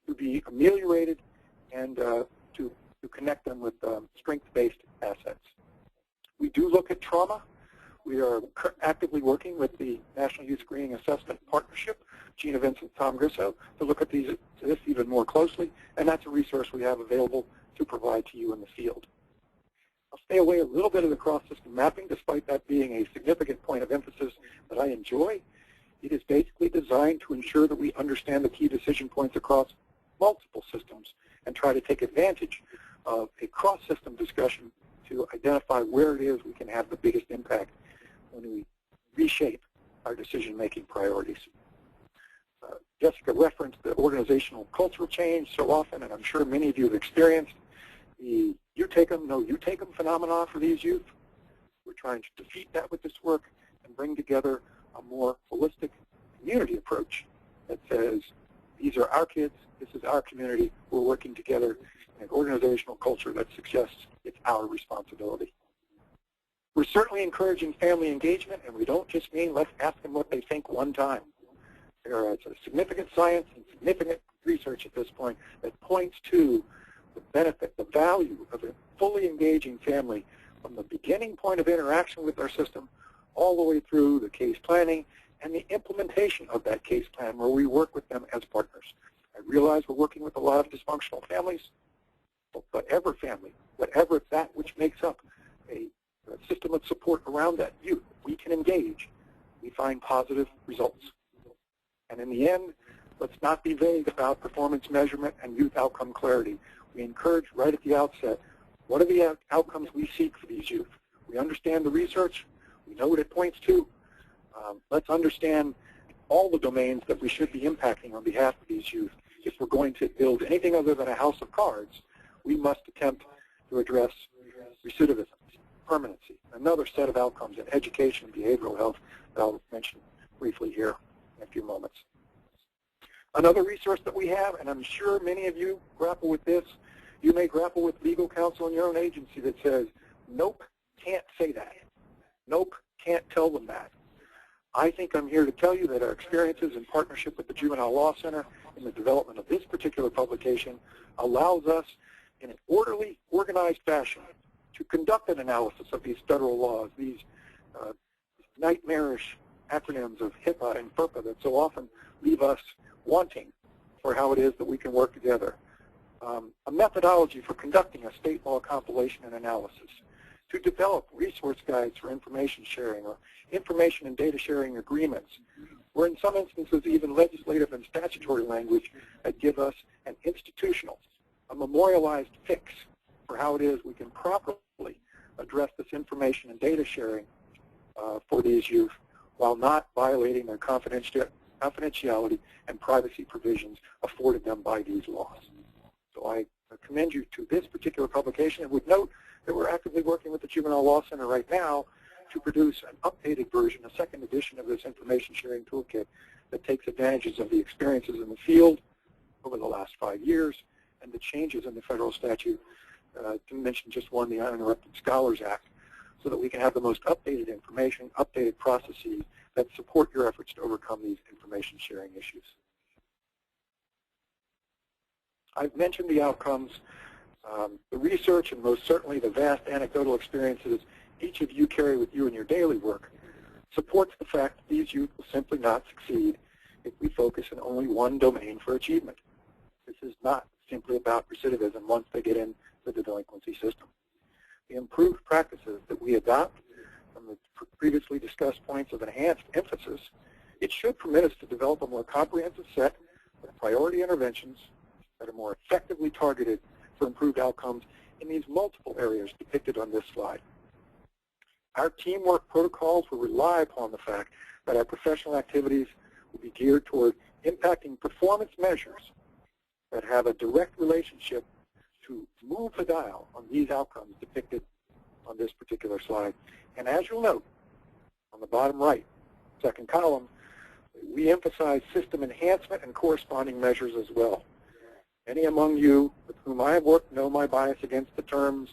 to be ameliorated and to connect them with strength-based assets. We do look at trauma. We are actively working with the National Youth Screening Assessment Partnership, Gina Vincent, Tom Grisso, to look at this even more closely, and that's a resource we have available to provide to you in the field. I'll stay away a little bit of the cross-system mapping, despite that being a significant point of emphasis that I enjoy. It is basically designed to ensure that we understand the key decision points across multiple systems and try to take advantage of a cross-system discussion to identify where it is we can have the biggest impact when we reshape our decision-making priorities. Jessica referenced the organizational cultural change so often, and I'm sure many of you have experienced the you take them, no you take them phenomenon for these youth. We're trying to defeat that with this work and bring together a more holistic community approach that says, these are our kids, this is our community, we're working together in an organizational culture that suggests it's our responsibility. We're certainly encouraging family engagement, and we don't just mean let's ask them what they think one time. There is a significant science and significant research at this point that points to the benefit, the value of a fully engaging family from the beginning point of interaction with our system all the way through the case planning and the implementation of that case plan where we work with them as partners. I realize we're working with a lot of dysfunctional families, but whatever family, whatever that which makes up a system of support around that youth, we can engage, we find positive results. And in the end, let's not be vague about performance measurement and youth outcome clarity. We encourage right at the outset, what are the outcomes we seek for these youth? We understand the research. We know what it points to. Let's understand all the domains that we should be impacting on behalf of these youth. If we're going to build anything other than a house of cards, we must attempt to address recidivism, permanency, another set of outcomes in education and behavioral health that I'll mention briefly here in a few moments. Another resource that we have, and I'm sure many of you grapple with this, you may grapple with legal counsel in your own agency that says, nope, can't say that. Nope, can't tell them that. I think I'm here to tell you that our experiences in partnership with the Juvenile Law Center in the development of this particular publication allows us in an orderly, organized fashion to conduct an analysis of these federal laws, these nightmarish acronyms of HIPAA and FERPA that so often leave us wanting for how it is that we can work together. A methodology for conducting a state law compilation and analysis, to develop resource guides for information sharing or information and data sharing agreements, or in some instances even legislative and statutory language that give us an institutional, a memorialized fix for how it is we can properly address this information and data sharing for these youth while not violating their confidentiality and privacy provisions afforded them by these laws. So I commend you to this particular publication and would note that we're actively working with the Juvenile Law Center right now to produce an updated version, a second edition of this information sharing toolkit that takes advantages of the experiences in the field over the last 5 years and the changes in the federal statute, to mention just one, the Uninterrupted Scholars Act, so that we can have the most updated information, updated processes that support your efforts to overcome these information sharing issues. I've mentioned the outcomes. The research and most certainly the vast anecdotal experiences each of you carry with you in your daily work supports the fact that these youth will simply not succeed if we focus in only one domain for achievement. This is not simply about recidivism once they get into the delinquency system. The improved practices that we adopt from the previously discussed points of enhanced emphasis, it should permit us to develop a more comprehensive set of priority interventions that are more effectively targeted for improved outcomes in these multiple areas depicted on this slide. Our teamwork protocols will rely upon the fact that our professional activities will be geared toward impacting performance measures that have a direct relationship to move the dial on these outcomes depicted on this particular slide. And as you'll note, on the bottom right, second column, we emphasize system enhancement and corresponding measures as well. Many among you with whom I have worked know my bias against the terms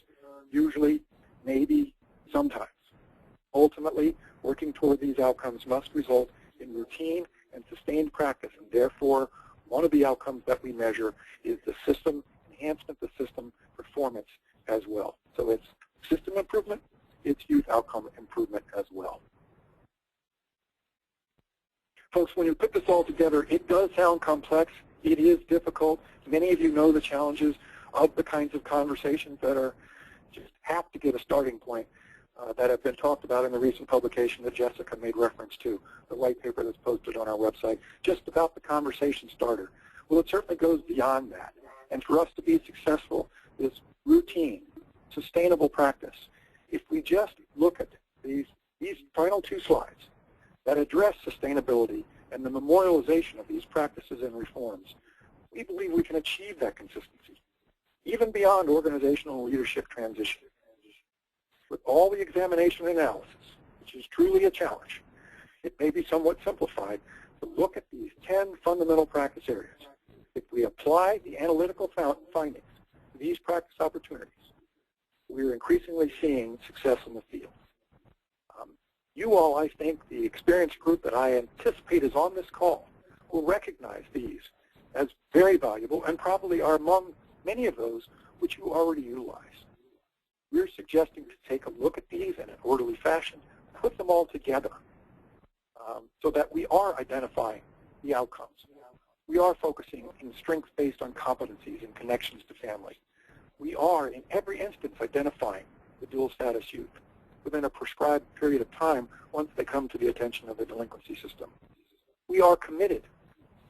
usually, maybe, sometimes. Ultimately, working toward these outcomes must result in routine and sustained practice, and therefore, one of the outcomes that we measure is the system enhancement, the system performance as well. So it's system improvement, it's youth outcome improvement as well. Folks, when you put this all together, it does sound complex. It is difficult. Many of you know the challenges of the kinds of conversations that are just have to get a starting point that have been talked about in the recent publication that Jessica made reference to, the white paper that's posted on our website, just about the conversation starter. Well, it certainly goes beyond that. And for us to be successful, this routine, sustainable practice, if we just look at these final two slides that address sustainability and the memorialization of these practices and reforms, we believe we can achieve that consistency, even beyond organizational leadership transition. With all the examination and analysis, which is truly a challenge, it may be somewhat simplified to look at these 10 fundamental practice areas. If we apply the analytical findings to these practice opportunities, we're increasingly seeing success in the field. You all, I think, the experienced group that I anticipate is on this call, will recognize these as very valuable and probably are among many of those which you already utilize. We're suggesting to take a look at these in an orderly fashion, put them all together so that we are identifying the outcomes. We are focusing in strengths based on competencies and connections to family. We are, in every instance, identifying the dual status youth within a prescribed period of time once they come to the attention of the delinquency system. We are committed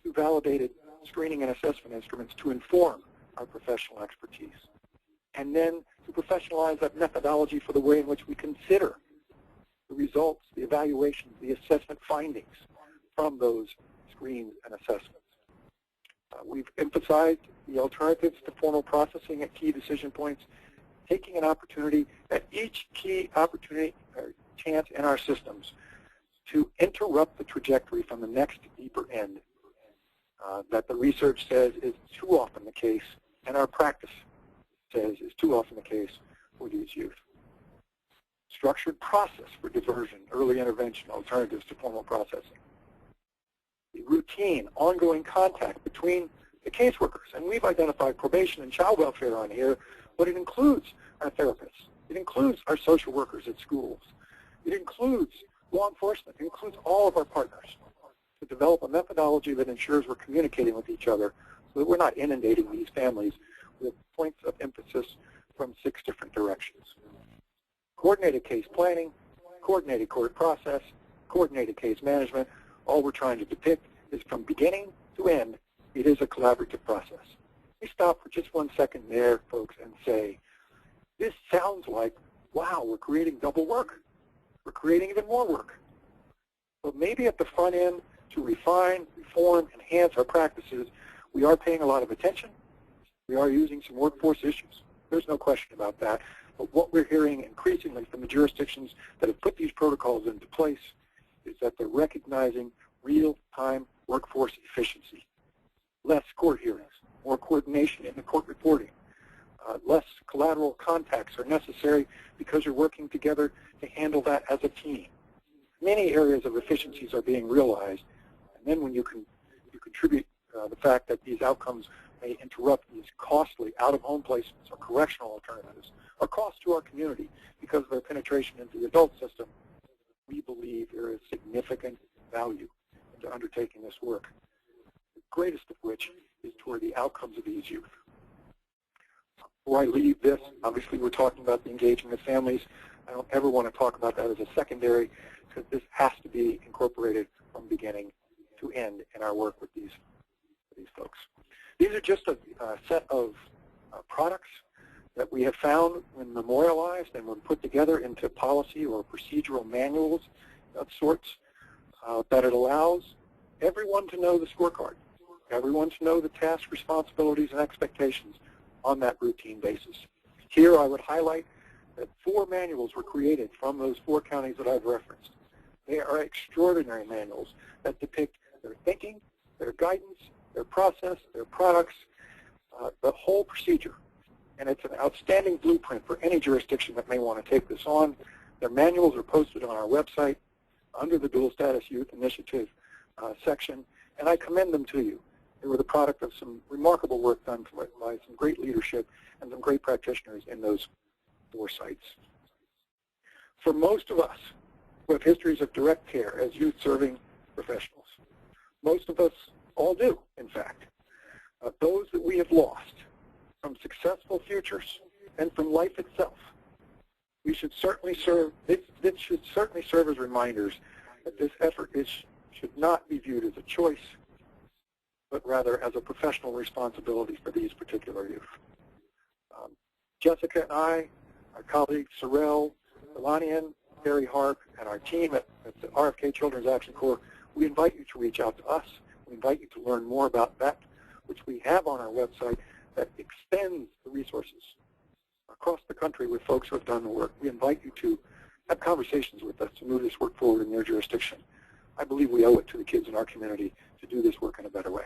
to validated screening and assessment instruments to inform our professional expertise, and then to professionalize that methodology for the way in which we consider the results, the evaluations, the assessment findings from those screens and assessments. We've emphasized the alternatives to formal processing at key decision points, taking an opportunity at each key opportunity or chance in our systems to interrupt the trajectory from the next deeper end that the research says is too often the case, and our practice says is too often the case for these youth. Structured process for diversion, early intervention, alternatives to formal processing. The routine, ongoing contact between the caseworkers, and we've identified probation and child welfare on here, but it includes our therapists. It includes our social workers at schools. It includes law enforcement. It includes all of our partners to develop a methodology that ensures we're communicating with each other so that we're not inundating these families with points of emphasis from 6 different directions. Coordinated case planning, coordinated court process, coordinated case management. All we're trying to depict is from beginning to end, it is a collaborative process. We stop for just 1 second there, folks, and say, this sounds like, wow, we're creating double work. We're creating even more work. But maybe at the front end, to refine, reform, enhance our practices, we are paying a lot of attention. We are using some workforce issues. There's no question about that. But what we're hearing increasingly from the jurisdictions that have put these protocols into place is that they're recognizing real-time workforce efficiency. Less court hearings, more coordination in the court reporting. Less collateral contacts are necessary because you're working together to handle that as a team. Many areas of efficiencies are being realized, and then when you contribute the fact that these outcomes may interrupt these costly out-of-home placements or correctional alternatives or cost to our community because of their penetration into the adult system, we believe there is significant value into undertaking this work, the greatest of which is toward the outcomes of these youth. Before I leave this, obviously we're talking about the engagement of families. I don't ever want to talk about that as a secondary, because this has to be incorporated from beginning to end in our work with these folks. These are just a set of products that we have found when memorialized and when put together into policy or procedural manuals of sorts, that it allows everyone to know the scorecard, everyone to know the tasks, responsibilities, and expectations on that routine basis. Here I would highlight that 4 manuals were created from those 4 counties that I've referenced. They are extraordinary manuals that depict their thinking, their guidance, their process, their products, the whole procedure. And it's an outstanding blueprint for any jurisdiction that may want to take this on. Their manuals are posted on our website under the Dual Status Youth Initiative section, and I commend them to you. They were the product of some remarkable work done by some great leadership and some great practitioners in those 4 sites. For most of us who have histories of direct care as youth-serving professionals, most of us all do, in fact, those that we have lost from successful futures and from life itself, we should certainly serve, this should certainly serve as reminders that this effort should not be viewed as a choice, but rather as a professional responsibility for these particular youth. Jessica and I, our colleagues Sorrell, Elanian, Barry Harp, and our team at the RFK Children's Action Corps, we invite you to reach out to us. We invite you to learn more about that, which we have on our website, that extends the resources across the country with folks who have done the work. We invite you to have conversations with us to move this work forward in your jurisdiction. I believe we owe it to the kids in our community to do this work in a better way.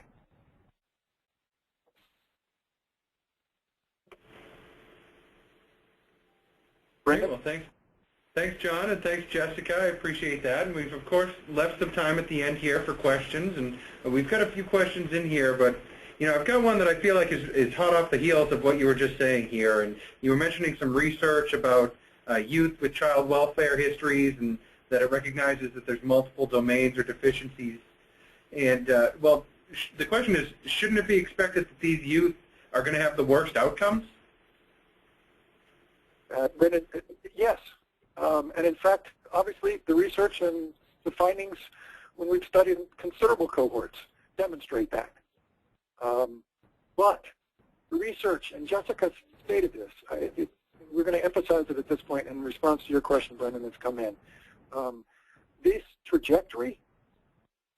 Great. Well, thanks, John, and thanks, Jessica. I appreciate that. And we've, of course, left some time at the end here for questions, and we've got a few questions in here, but I've got one that I feel like is hot off the heels of what you were just saying here. And you were mentioning some research about youth with child welfare histories, and that it recognizes that there's multiple domains or deficiencies. And, well, the question is, shouldn't it be expected that these youth are going to have the worst outcomes? Yes. And in fact, obviously, the research and the findings when we've studied considerable cohorts demonstrate that. But the research, and Jessica stated this, we're going to emphasize it at this point in response to your question, Brendan, that's come in. This trajectory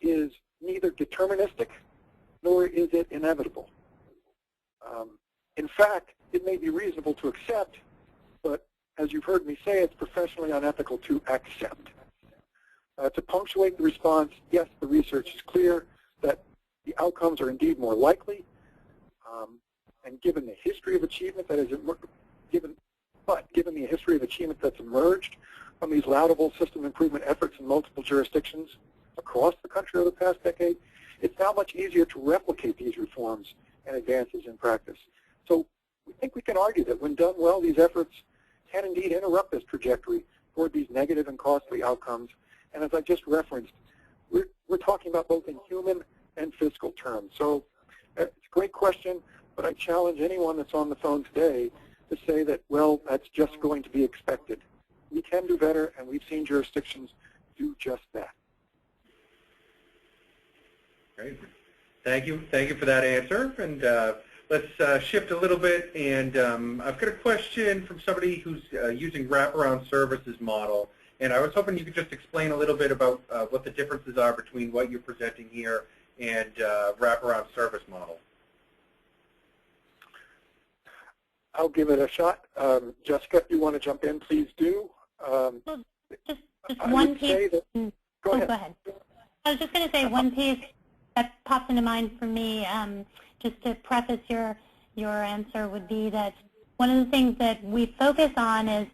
is neither deterministic nor is it inevitable. In fact, it may be reasonable to accept, but as you've heard me say, it's professionally unethical to accept. To punctuate the response, yes, the research is clear that the outcomes are indeed more likely, and given the history of achievement that is given the history of achievement that's emerged from these laudable system improvement efforts in multiple jurisdictions across the country over the past decade, it's now much easier to replicate these reforms and advances in practice. So we think we can argue that when done well, these efforts can indeed interrupt this trajectory toward these negative and costly outcomes. And as I just referenced, we're talking about both in human and fiscal terms. So it's a great question, but I challenge anyone that's on the phone today to say that, well, that's just going to be expected. We can do better, and we've seen jurisdictions do just that. Great. Thank you. Thank you for that answer. And let's shift a little bit. And I've got a question from somebody who's using Wraparound Services model. And I was hoping you could just explain a little bit about what the differences are between what you're presenting here and Wraparound Service model. I'll give it a shot. Jessica, if you want to jump in, please do. Just one piece. Go ahead. Go ahead. I was just going to say one piece that pops into mind for me, just to preface your answer, would be that one of the things that we focus on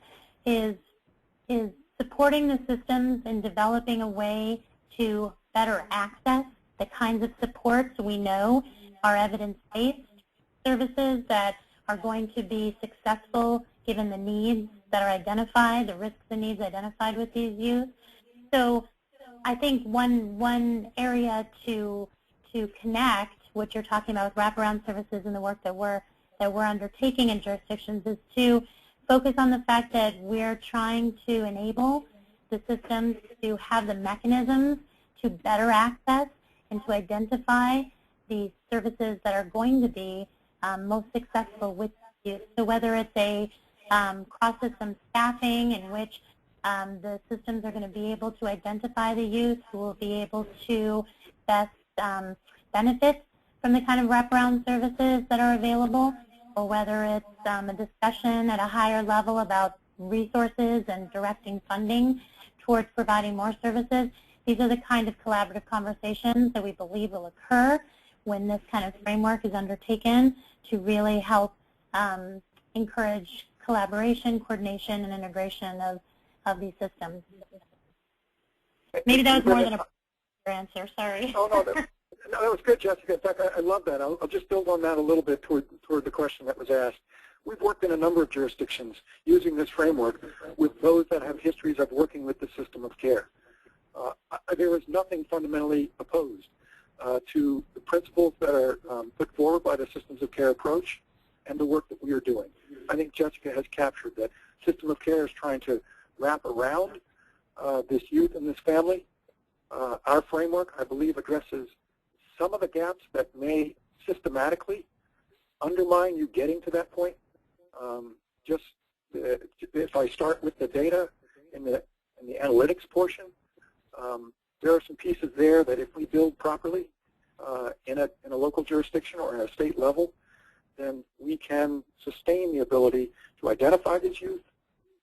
is supporting the systems and developing a way to better access the kinds of supports we know are evidence-based services that are going to be successful given the needs that are identified, the risks and needs identified with these youth. So I think one area to connect what you're talking about with wraparound services and the work that we're undertaking in jurisdictions is to focus on the fact that we're trying to enable the systems to have the mechanisms to better access and to identify the services that are going to be most successful with youth. So whether it's a cross-system staffing in which the systems are going to be able to identify the youth who will be able to best benefit from the kind of wraparound services that are available, or whether it's a discussion at a higher level about resources and directing funding towards providing more services. These are the kind of collaborative conversations that we believe will occur when this kind of framework is undertaken to really help encourage collaboration, coordination, and integration of these systems. Maybe that was more than a answer, sorry. Oh, no, that was good, Jessica. In fact, I love that. I'll just build on that a little bit toward the question that was asked. We've worked in a number of jurisdictions using this framework with those that have histories of working with the system of care. There is nothing fundamentally opposed to the principles that are put forward by the systems of care approach and the work that we are doing. I think Jessica has captured that system of care is trying to wrap around this youth and this family. Our framework, I believe, addresses some of the gaps that may systematically undermine you getting to that point. If I start with the data in the analytics portion, there are some pieces there that if we build properly in a local jurisdiction or at a state level, then we can sustain the ability to identify these youth,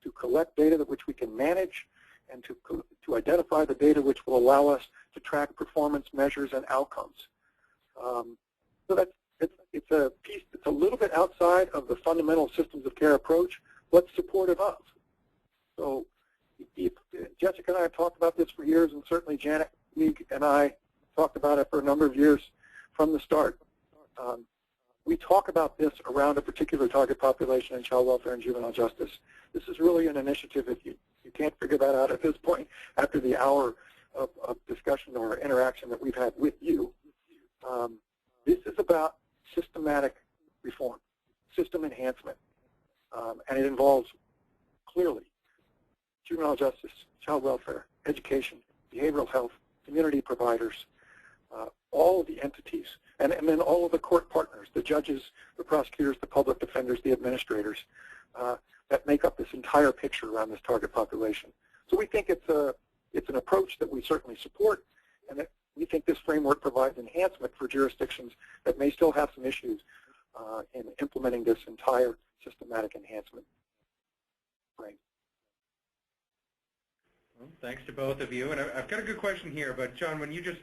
to collect data that which we can manage, and to identify the data which will allow us to track performance measures and outcomes. So it's a piece that's a little bit outside of the fundamental systems of care approach, but supportive of. So Jessica and I have talked about this for years, and certainly Janet Meek and I talked about it for a number of years from the start. We talk about this around a particular target population in child welfare and juvenile justice. This is really an initiative, if you can't figure that out at this point, after the hour of discussion or interaction that we've had with you. This is about systematic reform, system enhancement, and it involves clearly juvenile justice, child welfare, education, behavioral health, community providers, all of the entities, and then all of the court partners, the judges, the prosecutors, the public defenders, the administrators, that make up this entire picture around this target population. So we think it's an approach that we certainly support, and that we think this framework provides enhancement for jurisdictions that may still have some issues in implementing this entire systematic enhancement frame. Well, thanks to both of you. And I've got a good question here, but John, when you just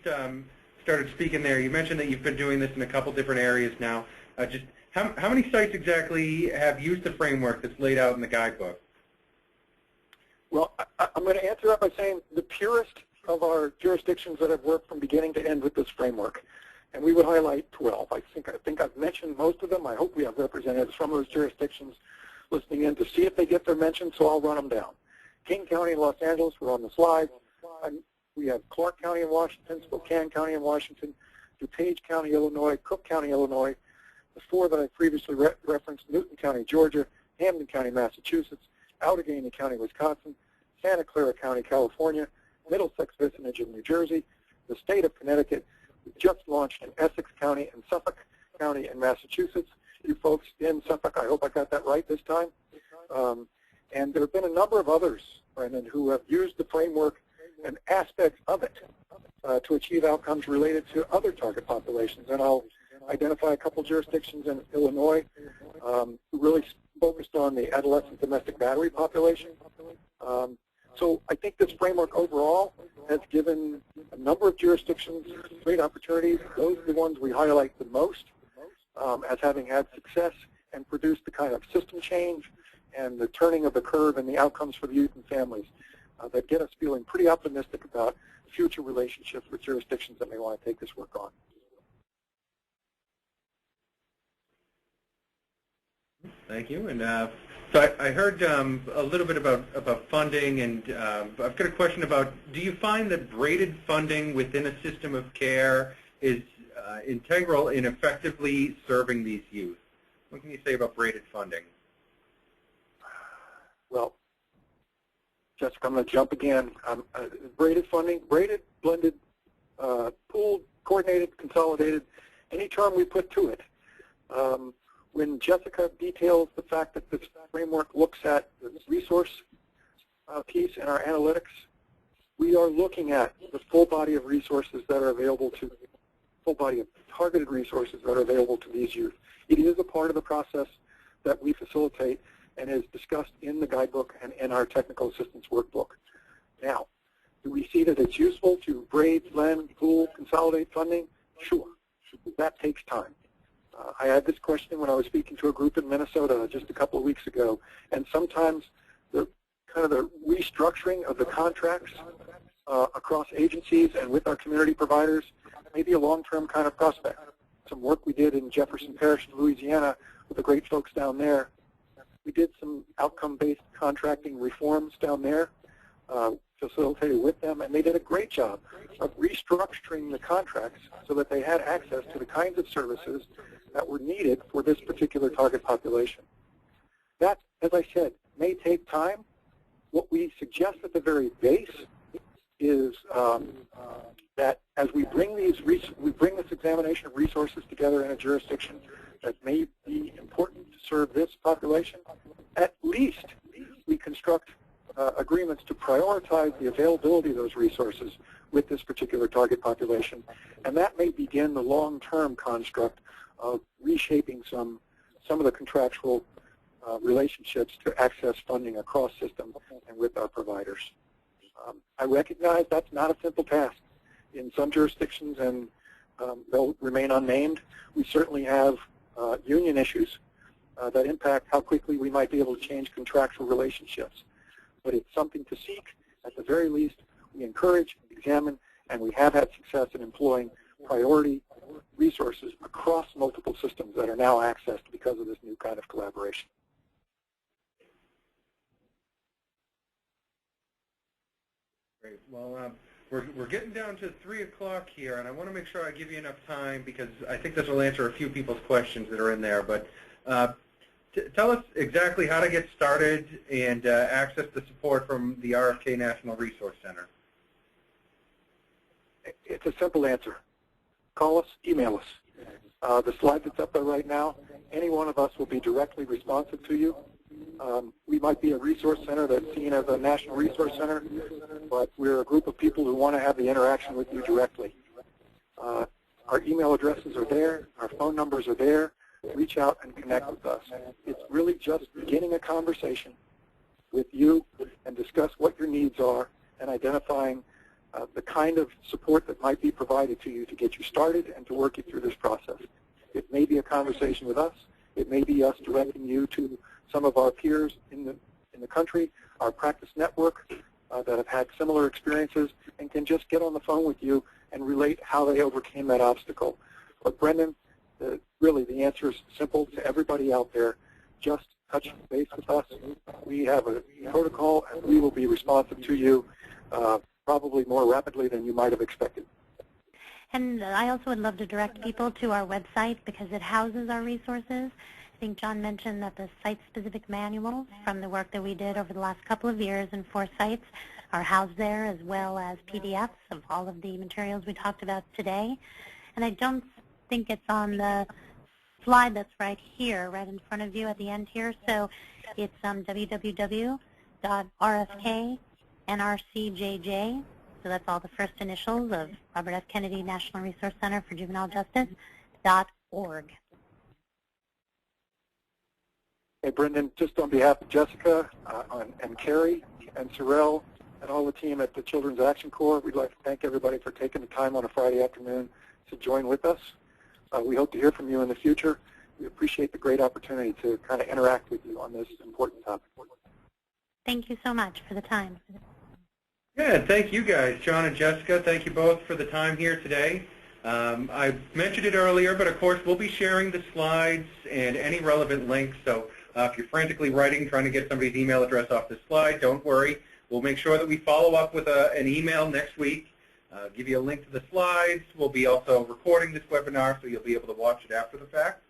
started speaking there, you mentioned that you've been doing this in a couple different areas now. Just how many sites exactly have used the framework that's laid out in the guidebook? Well, I'm going to answer that by saying the purest of our jurisdictions that have worked from beginning to end with this framework, and we would highlight 12. I think I've mentioned most of them. I hope we have representatives from those jurisdictions listening in to see if they get their mention, so I'll run them down. King County in Los Angeles, we're on the slide. We have Clark County in Washington, Spokane County in Washington, DuPage County, Illinois, Cook County, Illinois, the four that I previously referenced, Newton County, Georgia, Hamden County, Massachusetts, Allegheny County, Wisconsin, Santa Clara County, California, Middlesex Vicinage of New Jersey, the state of Connecticut. We just launched in Essex County and Suffolk County in Massachusetts. You folks in Suffolk, I hope I got that right this time. And there have been a number of others, Brendan, who have used the framework and aspects of it to achieve outcomes related to other target populations. And I'll identify a couple jurisdictions in Illinois who really focused on the adolescent domestic battery population. So I think this framework overall has given a number of jurisdictions great opportunities. Those are the ones we highlight the most as having had success and produced the kind of system change and the turning of the curve and the outcomes for the youth and families that get us feeling pretty optimistic about future relationships with jurisdictions that may want to take this work on. Thank you. And so I heard a little bit about funding, and I've got a question about, do you find that braided funding within a system of care is integral in effectively serving these youth? What can you say about braided funding? Well, Jessica, I'm going to jump again. Braided funding, braided, blended, pooled, coordinated, consolidated, any term we put to it. When Jessica details the fact that this framework looks at the resource piece in our analytics, we are looking at the full body of resources that are available to, full body of targeted resources that are available to these youth. It is a part of the process that we facilitate and is discussed in the guidebook and in our technical assistance workbook. Now, do we see that it's useful to braid, blend, pool, consolidate funding? Sure. That takes time. I had this question when I was speaking to a group in Minnesota just a couple of weeks ago, and sometimes the kind of the restructuring of the contracts across agencies and with our community providers may be a long-term kind of prospect. Some work we did in Jefferson Parish, Louisiana, with the great folks down there. We did some outcome-based contracting reforms down there, facilitated with them, and they did a great job of restructuring the contracts so that they had access to the kinds of services that were needed for this particular target population. That, as I said, may take time. What we suggest at the very base is that as we bring this examination of resources together in a jurisdiction that may be important to serve this population, at least we construct agreements to prioritize the availability of those resources with this particular target population. And that may begin the long-term construct of reshaping some of the contractual relationships to access funding across systems and with our providers. I recognize that's not a simple task. In some jurisdictions, and they'll remain unnamed, we certainly have union issues that impact how quickly we might be able to change contractual relationships. But it's something to seek. At the very least, we encourage, examine, and we have had success in employing priority resources across multiple systems that are now accessed because of this new kind of collaboration. Great. Well, we're getting down to 3 o'clock here, and I want to make sure I give you enough time because I think this will answer a few people's questions that are in there. But tell us exactly how to get started and access the support from the RFK National Resource Center. It's a simple answer. Call us, email us. The slide that's up there right now, any one of us will be directly responsive to you. We might be a resource center that's seen as a national resource center, but we're a group of people who want to have the interaction with you directly. Our email addresses are there. Our phone numbers are there. Reach out and connect with us. It's really just beginning a conversation with you and discuss what your needs are and identifying the kind of support that might be provided to you to get you started and to work you through this process. It may be a conversation with us. It may be us directing you to some of our peers in the country, our practice network that have had similar experiences and can just get on the phone with you and relate how they overcame that obstacle. But Brendan, really the answer is simple to everybody out there. Just touch base with us. We have a protocol and we will be responsive to you probably more rapidly than you might have expected. And I also would love to direct people to our website because it houses our resources. I think John mentioned that the site-specific manuals from the work that we did over the last couple of years in 4 sites are housed there, as well as PDFs of all of the materials we talked about today. And I don't think it's on the slide that's right here, right in front of you at the end here. So it's www.rfknrcjj. So that's all the first initials of Robert F. Kennedy National Resource Center for Juvenile Justice, .org. Hey, Brendan, just on behalf of Jessica and Carrie and Tuell and all the team at the Children's Action Corps, we'd like to thank everybody for taking the time on a Friday afternoon to join with us. We hope to hear from you in the future. We appreciate the great opportunity to kind of interact with you on this important topic. Thank you so much for the time. Yeah, and thank you guys, John and Jessica. Thank you both for the time here today. I mentioned it earlier, but of course we'll be sharing the slides and any relevant links, so If you're frantically writing, trying to get somebody's email address off this slide, don't worry. We'll make sure that we follow up with an email next week, give you a link to the slides. We'll be also recording this webinar, so you'll be able to watch it after the fact.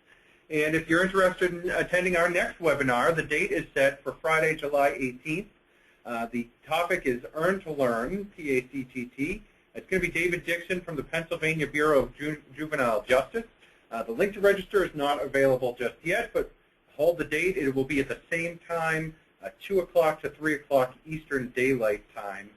And if you're interested in attending our next webinar, the date is set for Friday, July 18th. The topic is Earn to Learn, PACTT. It's going to be David Dixon from the Pennsylvania Bureau of Juvenile Justice. The link to register is not available just yet, but hold the date. It will be at the same time, 2 o'clock to 3 o'clock Eastern Daylight Time.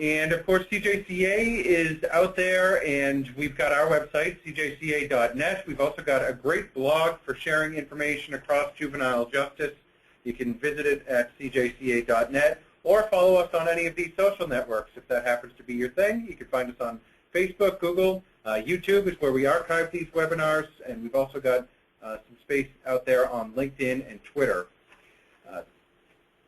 And, of course, CJCA is out there, and we've got our website, CJCA.net. We've also got a great blog for sharing information across juvenile justice. You can visit it at CJCA.net or follow us on any of these social networks if that happens to be your thing. You can find us on Facebook, Google, YouTube is where we archive these webinars, and we've also got some space out there on LinkedIn and Twitter.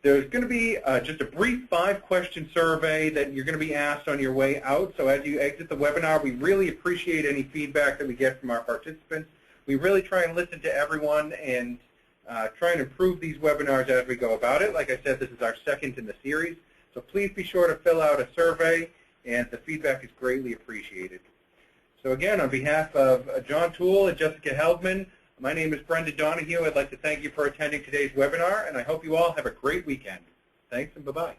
There's going to be just a brief 5-question survey that you're going to be asked on your way out. So as you exit the webinar, we really appreciate any feedback that we get from our participants. We really try and listen to everyone and try and improve these webinars as we go about it. Like I said, this is our second in the series. So please be sure to fill out a survey, and the feedback is greatly appreciated. So again, on behalf of John Tuell and Jessica Heldman, my name is Brendan Donahue. I'd like to thank you for attending today's webinar, and I hope you all have a great weekend. Thanks, and bye-bye.